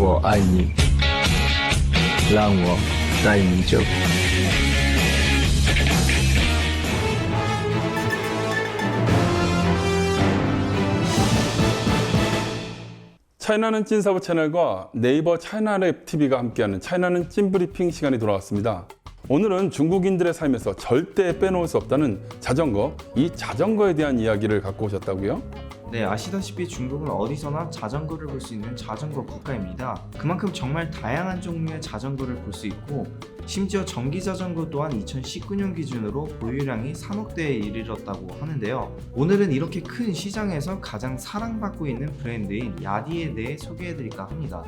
我爱你，让我带你走。 차이나는 찐사부 채널과 네이버 차이나랩 TV가 함께하는 차이나는 찐브리핑 시간이 돌아왔습니다. 오늘은 중국인들의 삶에서 절대 빼놓을 수 없다는 자전거, 이 자전거에 대한 이야기를 갖고 오셨다고요? 네, 아시다시피 중국은 어디서나 자전거를 볼 수 있는 자전거 국가입니다. 그만큼 정말 다양한 종류의 자전거를 볼 수 있고, 심지어 전기 자전거 또한 2019년 기준으로 보유량이 3억 대에 이르렀다고 하는데요. 오늘은 이렇게 큰 시장에서 가장 사랑받고 있는 브랜드인 야디에 대해 소개해드릴까 합니다.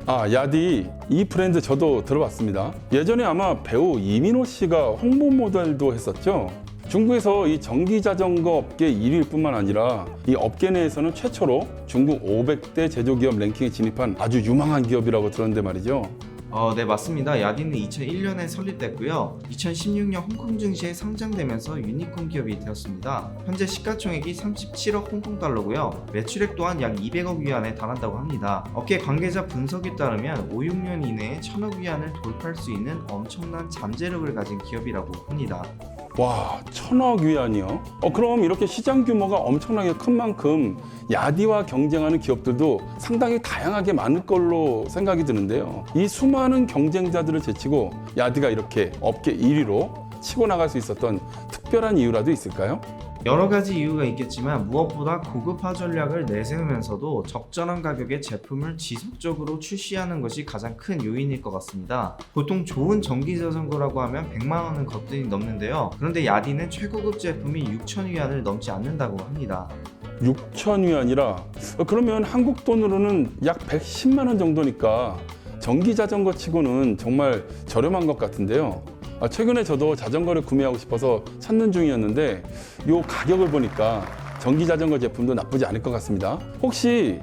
아, 야디, 이 브랜드 저도 들어봤습니다. 예전에 아마 배우 이민호 씨가 홍보 모델도 했었죠. 중국에서 이 전기 자전거 업계 1위일 뿐만 아니라 이 업계 내에서는 최초로 중국 500대 제조기업 랭킹에 진입한 아주 유망한 기업이라고 들었는데 말이죠. 네, 맞습니다. 야디는 2001년에 설립됐고요. 2016년 홍콩 증시에 상장되면서 유니콘 기업이 되었습니다. 현재 시가총액이 37억 홍콩 달러고요. 매출액 또한 약 200억 위안에 달한다고 합니다. 업계 관계자 분석에 따르면 5, 6년 이내에 1000억 위안을 돌파할 수 있는 엄청난 잠재력을 가진 기업이라고 합니다. 와, 1000억 위안이요? 그럼 이렇게 시장 규모가 엄청나게 큰 만큼 야디와 경쟁하는 기업들도 상당히 다양하게 많을 걸로 생각이 드는데요. 이 수많은 경쟁자들을 제치고 야디가 이렇게 업계 1위로 치고 나갈 수 있었던 특별한 이유라도 있을까요? 여러 가지 이유가 있겠지만 무엇보다 고급화 전략을 내세우면서도 적절한 가격의 제품을 지속적으로 출시하는 것이 가장 큰 요인일 것 같습니다. 보통 좋은 전기 자전거라고 하면 100만 원은 거뜬히 넘는데요. 그런데 야디는 최고급 제품이 6천 위안을 넘지 않는다고 합니다. 6천 위안이라 그러면 한국 돈으로는 약 110만 원 정도니까 전기 자전거 치고는 정말 저렴한 것 같은데요. 최근에 저도 자전거를 구매하고 싶어서 찾는 중이었는데 이 가격을 보니까 전기 자전거 제품도 나쁘지 않을 것 같습니다. 혹시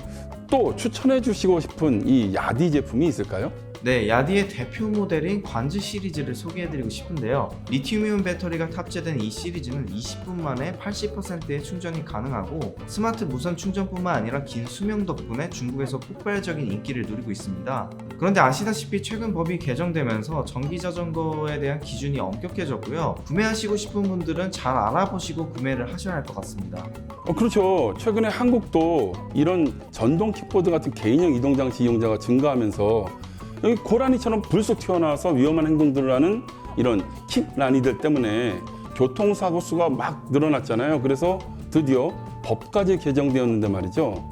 또 추천해 주시고 싶은 이 야디 제품이 있을까요? 네, 야디의 대표 모델인 관즈 시리즈를 소개해드리고 싶은데요. 리튬이온 배터리가 탑재된 이 시리즈는 20분 만에 80%의 충전이 가능하고 스마트 무선 충전뿐만 아니라 긴 수명 덕분에 중국에서 폭발적인 인기를 누리고 있습니다. 그런데 아시다시피 최근 법이 개정되면서 전기 자전거에 대한 기준이 엄격해졌고요. 구매하시고 싶은 분들은 잘 알아보시고 구매를 하셔야 할 것 같습니다. 그렇죠. 최근에 한국도 이런 전동 킥보드 같은 개인형 이동장치 이용자가 증가하면서 여기 고라니처럼 불쑥 튀어나와서 위험한 행동들을 하는 이런 킥라니들 때문에 교통사고 수가 막 늘어났잖아요. 그래서 드디어 법까지 개정되었는데 말이죠.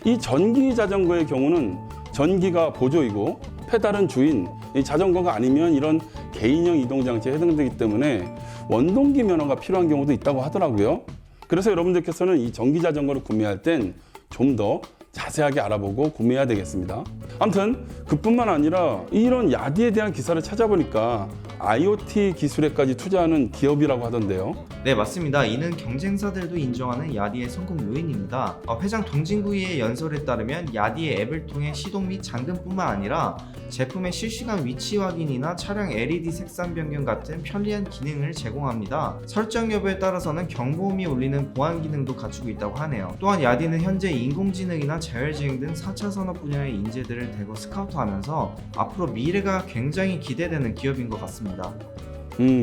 이 전기 자전거의 경우는 전기가 보조이고 페달은 주인, 이 자전거가 아니면 이런 개인형 이동장치에 해당되기 때문에 원동기 면허가 필요한 경우도 있다고 하더라고요. 그래서 여러분들께서는 이 전기 자전거를 구매할 땐 좀 더 자세하게 알아보고 구매해야 되겠습니다. 아무튼 그뿐만 아니라 이런 야디에 대한 기사를 찾아보니까 IoT 기술에까지 투자하는 기업이라고 하던데요. 네, 맞습니다. 이는 경쟁사들도 인정하는 야디의 성공 요인입니다. 회장 동진구이의 연설에 따르면 야디의 앱을 통해 시동 및 잠금뿐만 아니라 제품의 실시간 위치 확인이나 차량 LED 색상 변경 같은 편리한 기능을 제공합니다. 설정 여부에 따라서는 경보음이 울리는 보안 기능도 갖추고 있다고 하네요. 또한 야디는 현재 인공지능이나 자율주행 등 4차 산업 분야의 인재들을 대거 스카우트하면서 앞으로 미래가 굉장히 기대되는 기업인 것 같습니다.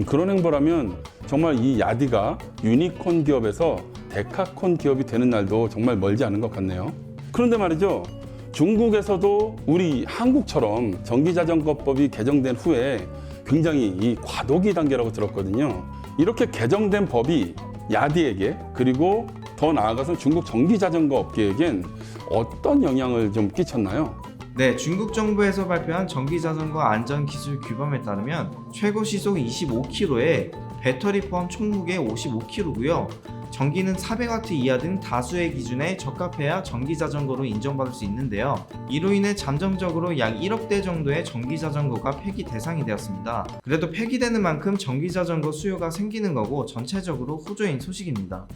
그런 행보라면 정말 이 야디가 유니콘 기업에서 데카콘 기업이 되는 날도 정말 멀지 않은 것 같네요. 그런데 말이죠. 중국에서도 우리 한국처럼 전기자전거법이 개정된 후에 굉장히 이 과도기 단계라고 들었거든요. 이렇게 개정된 법이 야디에게 그리고 더 나아가서 중국 전기자전거 업계에겐 어떤 영향을 좀 끼쳤나요? 네, 중국 정부에서 발표한 전기자전거 안전기술 규범에 따르면 최고 시속 25km에 배터리 포함 총무게 55kg고요. 전기는 400W 이하 등 다수의 기준에 적합해야 전기자전거로 인정받을 수 있는데요. 이로 인해 잠정적으로 약 1억 대 정도의 전기자전거가 폐기 대상이 되었습니다. 그래도 폐기되는 만큼 전기자전거 수요가 생기는 거고 전체적으로 호조인 소식입니다.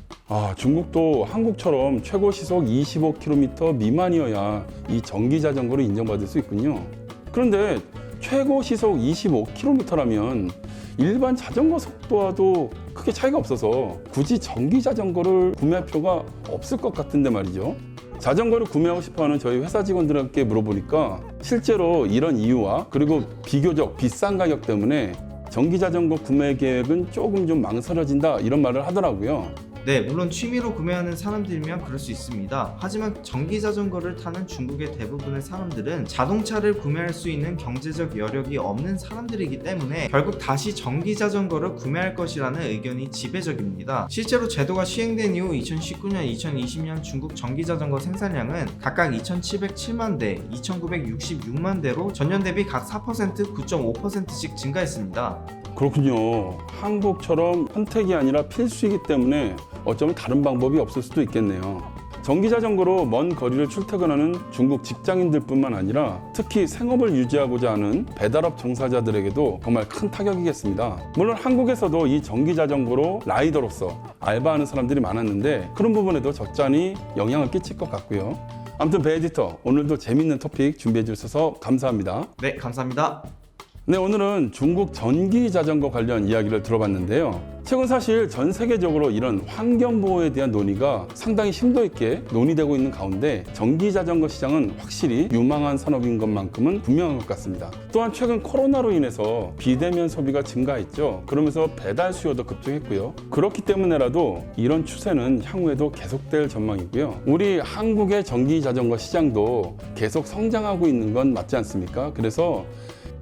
중국도 한국처럼 최고 시속 25km 미만이어야 이 전기자전거로 인정받을 수 있군요. 그런데 최고 시속 25km라면 일반 자전거 속도와도 크게 차이가 없어서 굳이 전기 자전거를 구매할 필요가 없을 것 같은데 말이죠. 자전거를 구매하고 싶어하는 저희 회사 직원들에게 물어보니까 실제로 이런 이유와 그리고 비교적 비싼 가격 때문에 전기 자전거 구매 계획은 조금 좀 망설여진다 이런 말을 하더라고요. 네, 물론 취미로 구매하는 사람들이면 그럴 수 있습니다. 하지만 전기 자전거를 타는 중국의 대부분의 사람들은 자동차를 구매할 수 있는 경제적 여력이 없는 사람들이기 때문에 결국 다시 전기 자전거를 구매할 것이라는 의견이 지배적입니다. 실제로 제도가 시행된 이후 2019년, 2020년 중국 전기 자전거 생산량은 각각 2,707만 대, 2,966만 대로 전년 대비 각 4%, 9.5%씩 증가했습니다. 그렇군요. 한국처럼 선택이 아니라 필수이기 때문에 어쩌면 다른 방법이 없을 수도 있겠네요. 전기 자전거로 먼 거리를 출퇴근하는 중국 직장인들뿐만 아니라 특히 생업을 유지하고자 하는 배달업 종사자들에게도 정말 큰 타격이겠습니다. 물론 한국에서도 이 전기 자전거로 라이더로서 알바하는 사람들이 많았는데 그런 부분에도 적잖이 영향을 끼칠 것 같고요. 아무튼 배 에디터, 오늘도 재밌는 토픽 준비해 주셔서 감사합니다. 네, 감사합니다. 네, 오늘은 중국 전기 자전거 관련 이야기를 들어봤는데요. 최근 사실 전 세계적으로 이런 환경 보호에 대한 논의가 상당히 심도 있게 논의되고 있는 가운데 전기 자전거 시장은 확실히 유망한 산업인 것만큼은 분명한 것 같습니다. 또한 최근 코로나로 인해서 비대면 소비가 증가했죠. 그러면서 배달 수요도 급증했고요. 그렇기 때문에라도 이런 추세는 향후에도 계속될 전망이고요. 우리 한국의 전기 자전거 시장도 계속 성장하고 있는 건 맞지 않습니까? 그래서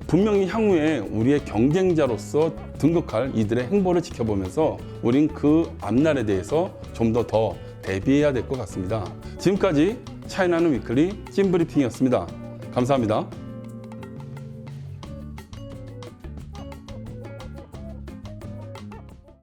분명히 향후에 우리의 경쟁자로서 등극할 이들의 행보를 지켜보면서 우린 그 앞날에 대해서 좀 더 대비해야 될 것 같습니다. 지금까지 차이나는 위클리 찐브리핑이었습니다. 감사합니다.